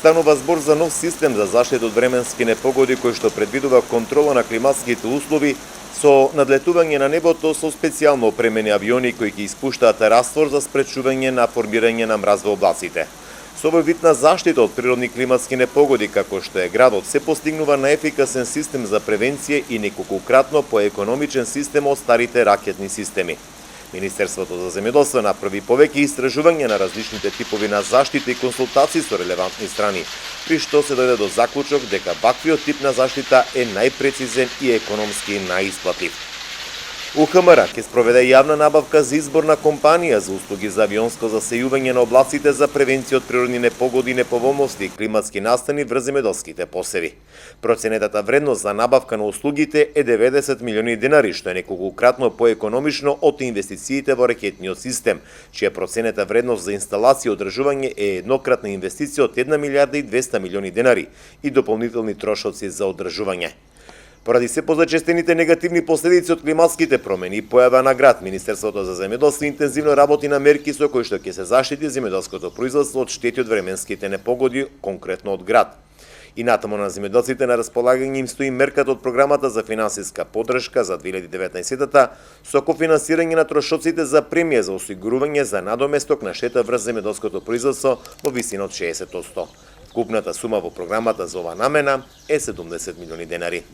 станува збор за нов систем за заштита од временски непогоди кој што предвидува контрола на климатските услови со надлетување на небото со специјално опремени авиони кои ќе испуштаат раствор за спречување на формирање на мраз во облаците. Со овој вид на заштита од природни климатски непогоди, како што е градот, се постигнува наефикасен систем за превенција и неколкократно поекономичен систем од старите ракетни системи. Министерството за земјоделство направи повеќе истражувања на различните типови на заштита и консултации со релевантни страни, при што се дојде до заклучок дека ваквиот тип на заштита е најпрецизен и економски најисплатив. УХМР ќе спроведе јавна набавка за избор на компанија за услуги за авионско засејување на облаците за превенција од природни непогоди, неповолности и климатски настани врз земјоделските посеви. Проценетата вредност за набавка на услугите е 90 милиони денари, што е неколкократно поекономично од инвестициите во ракетниот систем, чија проценета вредност за инсталација и одржување е еднократна инвестиција од 1 милиарда и 200 милиони денари и дополнителни трошоци за одржување. Поради се позачестените негативни последици од климатските промени и појава на град, Министерството за земјоделство интензивно работи на мерки со кои што ќе се заштити земјоделското производство од штети од временските непогоди, конкретно од град. И натаму на земјоделците на располагање им стои мерката од програмата за финансиска поддршка за 2019-та со кофинансирање на трошоците за премија за осигурување за надоместок на штета врз земјоделското производство во висина од 60%. Вкупната сума во програмата за ова намена е 70 милиони денари.